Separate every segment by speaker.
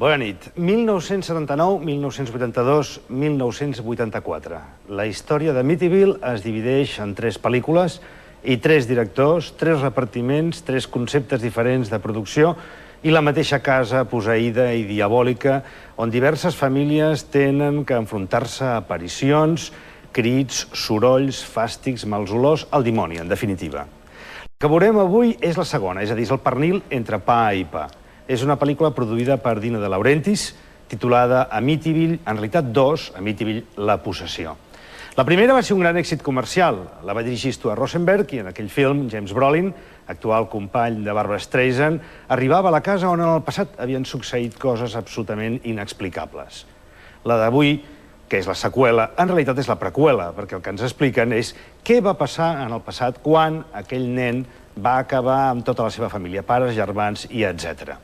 Speaker 1: Bona nit. 1979, 1982, 1984. La història de Amityville es divideix en 3 pel·lícules i 3 directors, 3 repartiments, 3 conceptes diferents de producció i la mateixa casa posseïda i diabòlica on diverses famílies tenen que enfrontar-se a aparicions, crits, sorolls, fàstics, mals olors, el dimoni, en definitiva. El que veurem avui és la segona, és a dir, el pernil entre pa i pa. És una pel·lícula produïda per Dino De Laurentiis, titulada Amityville, en realitat 2, Amityville, la possessió. La primera va ser un gran èxit comercial. La va dirigir Stuart Rosenberg i en aquell film James Brolin, actual company de Barbra Streisand, arribava a la casa on en el passat havien succeït coses absolutament inexplicables. La d'avui, que és la seqüela, en realitat és la preqüela, perquè el que ens expliquen és què va passar en el passat quan aquell nen va acabar amb tota la seva família, pares, germans i etc.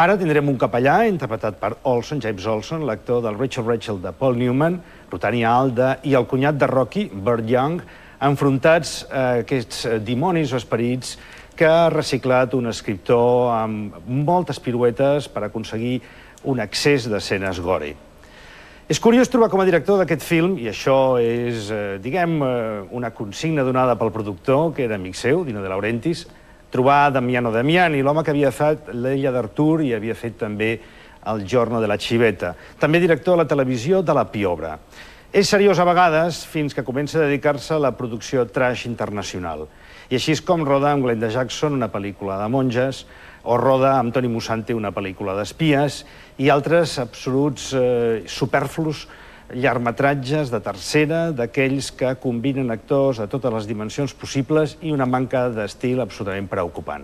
Speaker 1: Ara tindrem un capellà interpretat per Olson, James Olson, l'actor del Rachel de Paul Newman, Rutania Alda i el cunyat de Rocky, Burt Young, enfrontats a aquests dimonis o esperits que ha reciclat un escriptor amb moltes piruetes per aconseguir un excés d'escenes gore. És curiós trobar com a director d'aquest film, i això és, diguem, una consigna donada pel productor, que era amic seu, Dino De Laurentiis, trobar Damiano Damiani, l'home que havia fet L'Illa d'Artur i havia fet també El giorno de la Civetta. També director de la televisió de La Piobra. És seriós a vegades fins que comença a dedicar-se a la producció trash internacional. I així és com roda amb Glenda Jackson una pel·lícula de monges, o roda amb Tony Musante una pel·lícula d'espies i altres absoluts superflus llargmetratges de tercera, d'aquells que combinen actors a totes les dimensions possibles i una manca d'estil absolutament preocupant.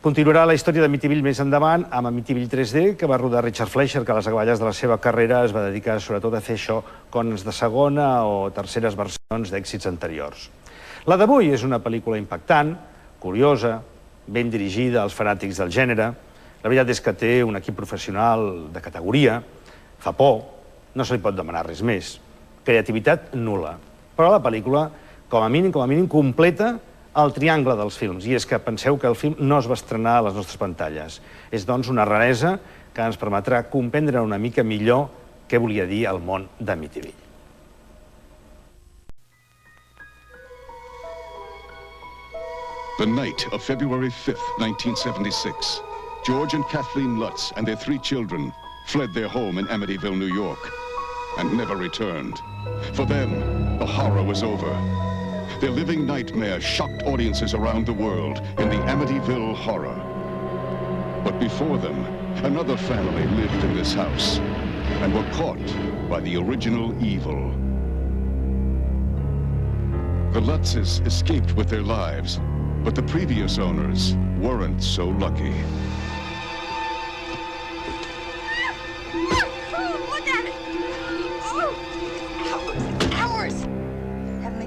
Speaker 1: Continuarà la història d'Amityville més endavant amb Amityville 3D, que va rodar Richard Fleischer, que a les acaballes de la seva carrera es va dedicar sobretot a fer això, cons de segona o terceres versions d'èxits anteriors. La d'avui és una pel·lícula impactant, curiosa, ben dirigida als fanàtics del gènere. La veritat és que té un equip professional de categoria, fa por, no se li pot demanar res més. Creativitat nul·la. Però la pel·lícula, com a mínim, completa el triangle dels films. I és que penseu que el film no es va estrenar a les nostres pantalles. És, doncs, una raresa que ens permetrà comprendre una mica millor què volia dir el món d'Amityville.
Speaker 2: The night of February 5th, 1976, George and Kathleen Lutz and their 3 children fled their home in Amityville, New York, and never returned. For them, the horror was over. Their living nightmare shocked audiences around the world in the Amityville Horror. But before them, another family lived in this house and were caught by the original evil. The Lutzes escaped with their lives, but the previous owners weren't so lucky.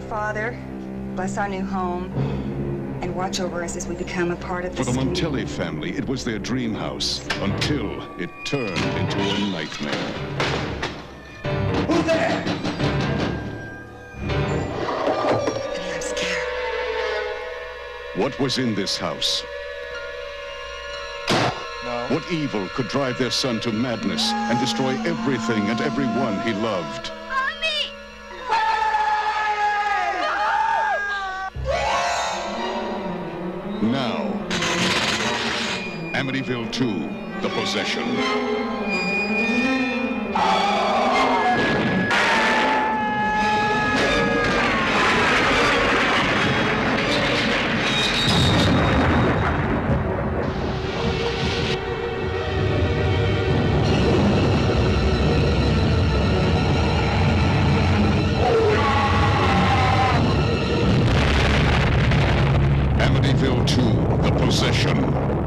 Speaker 3: Father, bless our new home, and watch over us as we become a part of this.
Speaker 2: For the Montelli family, it was their dream house, until it turned into a nightmare.
Speaker 4: Who there?
Speaker 3: I'm scared.
Speaker 2: What was in this house?
Speaker 4: No.
Speaker 2: What evil could drive their son to madness and destroy everything and everyone he loved? Now, Amityville 2, The Possession. Amityville 2, The Possession.